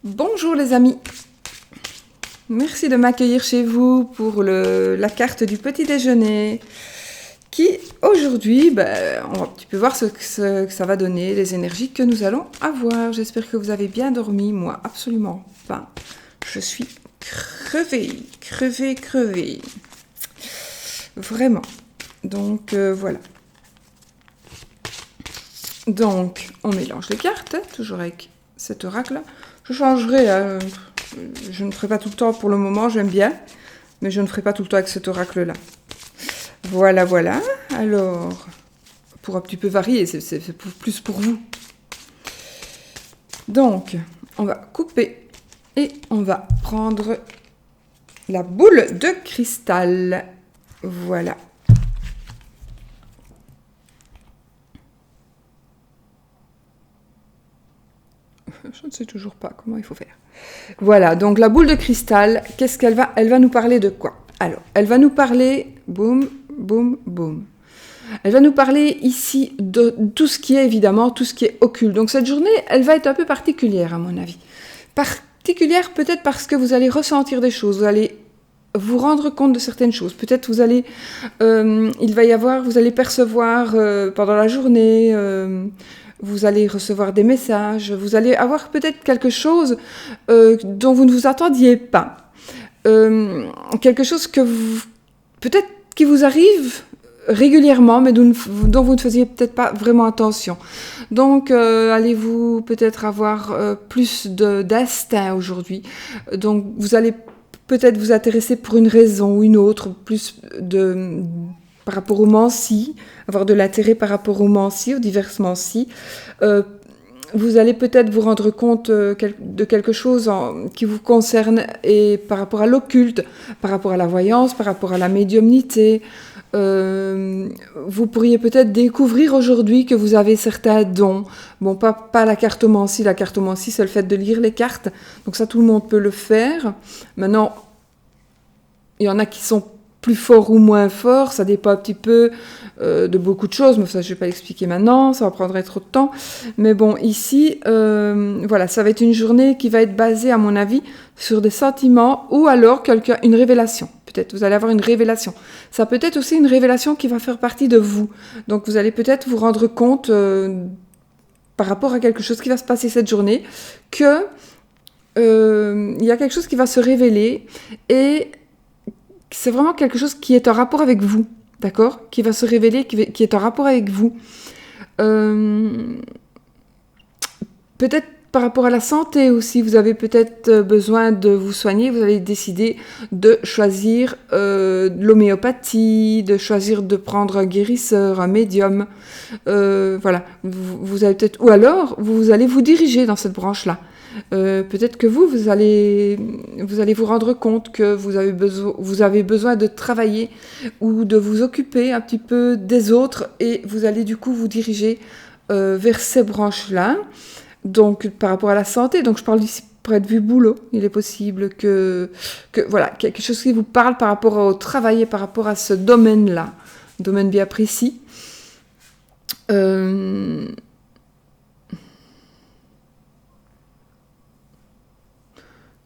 Bonjour les amis, merci de m'accueillir chez vous pour la carte du petit déjeuner qui aujourd'hui, on va un petit peu voir ce que ça va donner, les énergies que nous allons avoir. J'espère que vous avez bien dormi, moi absolument pas. Je suis crevée. Vraiment. Donc voilà. Donc on mélange les cartes, toujours avec cet oracle. Je changerai, je ne ferai pas tout le temps pour le moment, j'aime bien, mais je ne ferai pas tout le temps avec cet oracle-là. Voilà. Alors, pour un petit peu varier, c'est plus pour vous. Donc, on va couper et on va prendre la boule de cristal. Voilà. Je ne sais toujours pas comment il faut faire. Voilà, donc la boule de cristal, qu'est-ce qu'elle va? Elle va nous parler de quoi? Alors, elle va nous parler, boum. Elle va nous parler ici de tout ce qui est, évidemment, tout ce qui est occulte. Donc cette journée, elle va être un peu particulière, à mon avis. Particulière peut-être parce que vous allez ressentir des choses, vous allez vous rendre compte de certaines choses. Peut-être vous allez, vous allez percevoir pendant la journée... vous allez recevoir des messages, vous allez avoir peut-être quelque chose dont vous ne vous attendiez pas. Quelque chose que peut-être qui vous arrive régulièrement, mais dont vous ne faisiez peut-être pas vraiment attention. Donc, allez-vous peut-être avoir plus d'instinct aujourd'hui. Donc, vous allez peut-être vous intéresser pour une raison ou une autre, plus par rapport au Mansi, avoir de l'intérêt par rapport au Mansi, aux divers Mansi. Vous allez peut-être vous rendre compte de quelque chose qui vous concerne et par rapport à l'occulte, par rapport à la voyance, par rapport à la médiumnité. Vous pourriez peut-être découvrir aujourd'hui que vous avez certains dons. Bon, pas la cartomancie. La cartomancie, c'est le fait de lire les cartes. Donc ça, tout le monde peut le faire. Maintenant, il y en a qui sont plus fort ou moins fort, ça dépend un petit peu de beaucoup de choses, mais ça je ne vais pas l'expliquer maintenant, ça va prendre trop de temps. Mais bon, ici, voilà, ça va être une journée qui va être basée, à mon avis, sur des sentiments ou alors une révélation. Peut-être vous allez avoir une révélation. Ça peut être aussi une révélation qui va faire partie de vous. Donc vous allez peut-être vous rendre compte, par rapport à quelque chose qui va se passer cette journée, que il y a quelque chose qui va se révéler et c'est vraiment quelque chose qui est en rapport avec vous, d'accord? Qui va se révéler, qui est en rapport avec vous. Peut-être par rapport à la santé aussi, vous avez peut-être besoin de vous soigner, vous allez décider de choisir l'homéopathie, de choisir de prendre un guérisseur, un médium. Voilà, vous avez peut-être... Ou alors, vous allez vous diriger dans cette branche-là. Peut-être que vous allez vous rendre compte que vous avez besoin de travailler ou de vous occuper un petit peu des autres et vous allez du coup vous diriger vers ces branches-là. Donc par rapport à la santé, donc je parle ici pour être vu boulot, il est possible que voilà, quelque chose qui vous parle par rapport au travail et par rapport à ce domaine-là, domaine bien précis.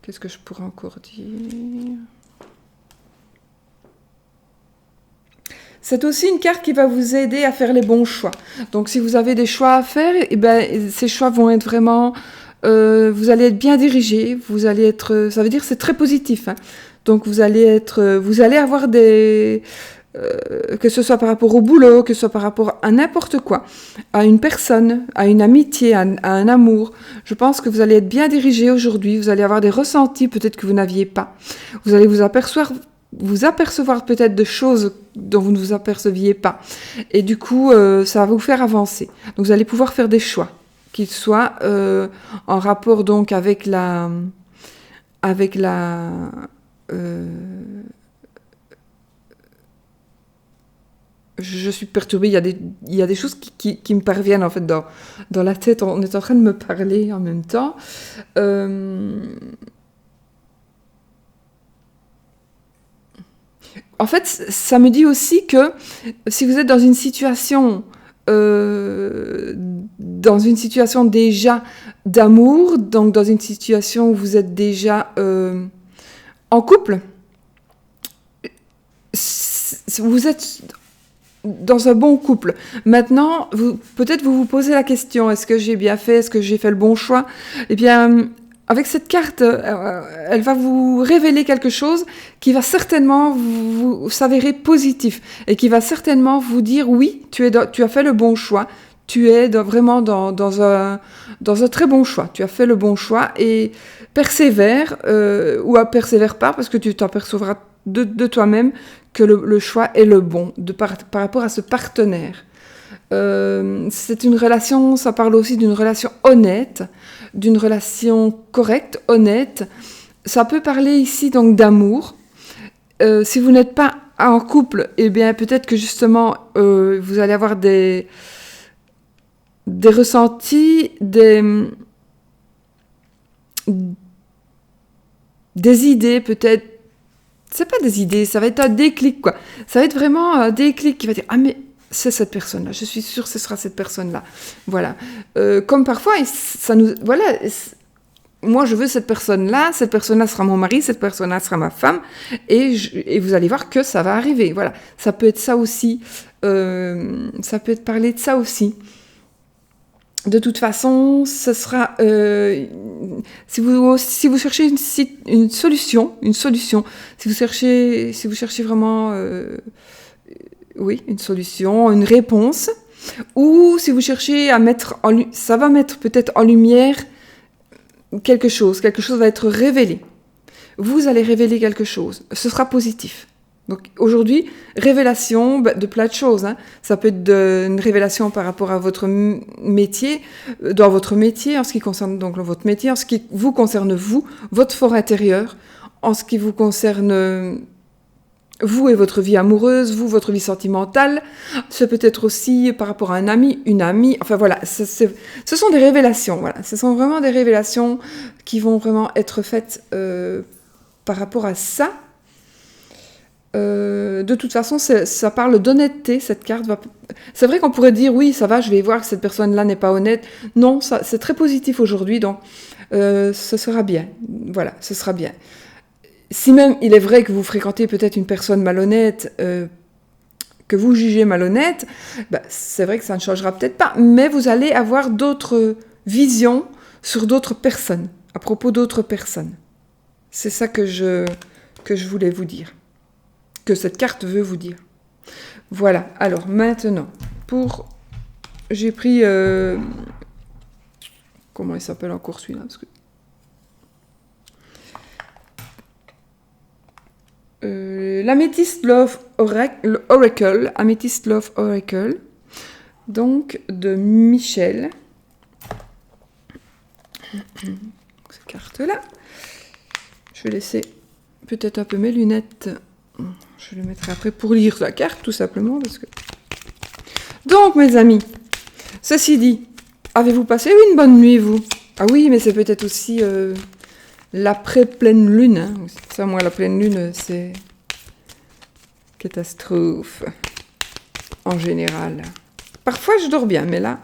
Qu'est-ce que je pourrais encore dire? C'est aussi une carte qui va vous aider à faire les bons choix. Donc si vous avez des choix à faire, ces choix vont être vraiment... vous allez être bien dirigé, vous allez être... Ça veut dire que c'est très positif. Hein. Donc vous allez avoir des... que ce soit par rapport au boulot, que ce soit par rapport à n'importe quoi, à une personne, à une amitié, à un amour. Je pense que vous allez être bien dirigé aujourd'hui, vous allez avoir des ressentis peut-être que vous n'aviez pas. Vous allez vous apercevoir peut-être de choses dont vous ne vous aperceviez pas. Et du coup, ça va vous faire avancer. Donc vous allez pouvoir faire des choix, qu'ils soient en rapport donc avec la... je suis perturbée, il y a des choses qui me parviennent en fait dans la tête, on est en train de me parler en même temps. En fait, ça me dit aussi que si vous êtes dans une situation dans une situation déjà d'amour, donc dans une situation où vous êtes déjà en couple. Vous êtes dans un bon couple. Maintenant, peut-être vous vous posez la question, est-ce que j'ai bien fait, est-ce que j'ai fait le bon choix? Eh bien, avec cette carte, elle va vous révéler quelque chose qui va certainement vous s'avérer positif et qui va certainement vous dire oui, tu as fait le bon choix. Tu es vraiment dans un très bon choix. Tu as fait le bon choix et persévère ou persévère pas parce que tu t'apercevras de toi-même que le choix est le bon par rapport à ce partenaire. C'est une relation, ça parle aussi d'une relation honnête, d'une relation correcte, honnête. Ça peut parler ici donc d'amour. Si vous n'êtes pas en couple, eh bien peut-être que justement vous allez avoir des ressentis, des idées peut-être. C'est pas des idées, ça va être un déclic, quoi. Ça va être vraiment un déclic qui va dire « Ah, mais c'est cette personne-là, je suis sûre que ce sera cette personne-là. » Voilà. Comme parfois, ça nous... Voilà, moi, je veux cette personne-là sera mon mari, cette personne-là sera ma femme, et vous allez voir que ça va arriver. Voilà. Ça peut être ça aussi. Ça peut être parler de ça aussi. De toute façon, ce sera si vous cherchez une solution, si vous cherchez vraiment une solution, une réponse, ou si vous cherchez à ça va mettre peut-être en lumière quelque chose va être révélé. Vous allez révéler quelque chose, ce sera positif. Donc aujourd'hui, révélation de plein de choses. Hein. Ça peut être une révélation par rapport à votre métier, dans votre métier, en ce qui concerne donc votre métier, en ce qui vous concerne vous, votre fort intérieur, en ce qui vous concerne vous et votre vie amoureuse, vous, votre vie sentimentale. Ça peut être aussi par rapport à un ami, une amie. Enfin voilà, ce sont des révélations. Voilà, ce sont vraiment des révélations qui vont vraiment être faites par rapport à ça. De toute façon, ça parle d'honnêteté, cette carte. C'est vrai qu'on pourrait dire, oui, ça va, je vais voir que cette personne-là n'est pas honnête. Non, c'est très positif aujourd'hui, donc ce sera bien. Voilà, ce sera bien. Si même il est vrai que vous fréquentez peut-être une personne malhonnête, que vous jugez malhonnête, c'est vrai que ça ne changera peut-être pas, mais vous allez avoir d'autres visions sur d'autres personnes, à propos d'autres personnes. C'est ça que je voulais vous dire. Que cette carte veut vous dire. Voilà, alors maintenant, j'ai pris... Comment il s'appelle encore celui-là parce que... L'Amethyst Love Oracle, Amethyst Love Oracle, donc de Michel. Cette carte-là. Je vais laisser peut-être un peu mes lunettes... Je le mettrai après pour lire la carte, tout simplement. Donc, mes amis, ceci dit, avez-vous passé une bonne nuit, vous? Ah oui, mais c'est peut-être aussi l'après-pleine lune. Hein. Ça, moi, la pleine lune, c'est catastrophe, en général. Parfois, je dors bien, mais là,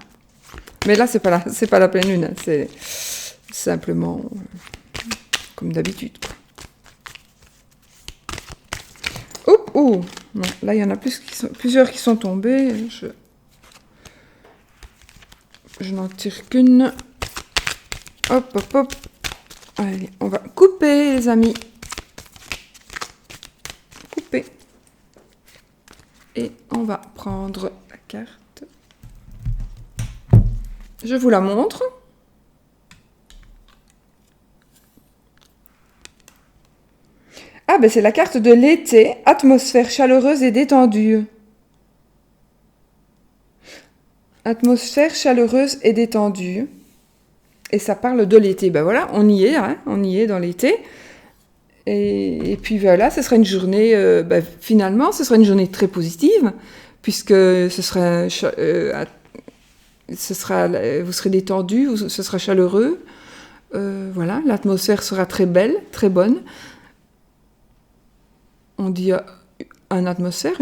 c'est pas la pleine lune. Hein. C'est simplement comme d'habitude, quoi. Oh, non, là il y en a plusieurs qui sont tombés. Je n'en tire qu'une. Hop. Allez, on va couper, les amis. Couper. Et on va prendre la carte. Je vous la montre. Ah, c'est la carte de l'été, atmosphère chaleureuse et détendue. Atmosphère chaleureuse et détendue. Et ça parle de l'été. Voilà, on y est, hein, on y est dans l'été. Et puis voilà, ce sera une journée, finalement, ce sera une journée très positive, puisque vous serez détendu, ce sera chaleureux. Voilà, l'atmosphère sera très belle, très bonne. On dit une atmosphère.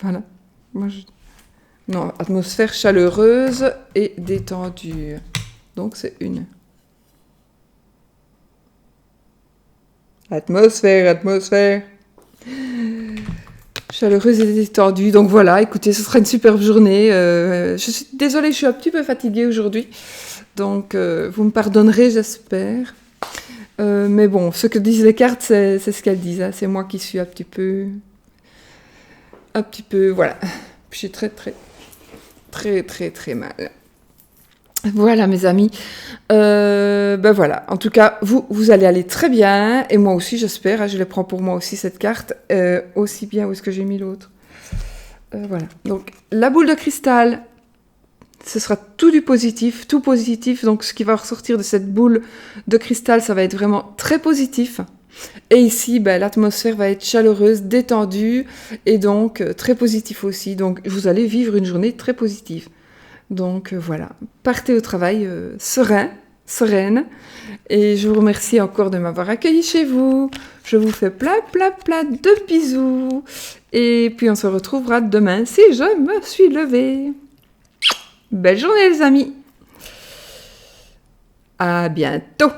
Voilà. Non, atmosphère chaleureuse et détendue. Donc c'est une. Atmosphère. Chaleureuse et détendue. Donc voilà, écoutez, ce sera une superbe journée. Je suis désolée, je suis un petit peu fatiguée aujourd'hui. Donc vous me pardonnerez, j'espère. Mais bon, ce que disent les cartes, c'est ce qu'elles disent. Hein. C'est moi qui suis un petit peu, voilà. Je suis très mal. Voilà, mes amis. Ben voilà. En tout cas, vous allez aller très bien. Et moi aussi, j'espère. Hein, je les prends pour moi aussi, cette carte. Aussi bien. Où est-ce que j'ai mis l'autre voilà. Donc, la boule de cristal, ce sera tout positif. Donc, ce qui va ressortir de cette boule de cristal, ça va être vraiment très positif. Et ici, ben, l'atmosphère va être chaleureuse, détendue. Et donc, très positif aussi. Donc, vous allez vivre une journée très positive. Donc voilà, partez au travail sereine. Et je vous remercie encore de m'avoir accueilli chez vous. Je vous fais plein de bisous. Et puis on se retrouvera demain si je me suis levée. Belle journée les amis. À bientôt.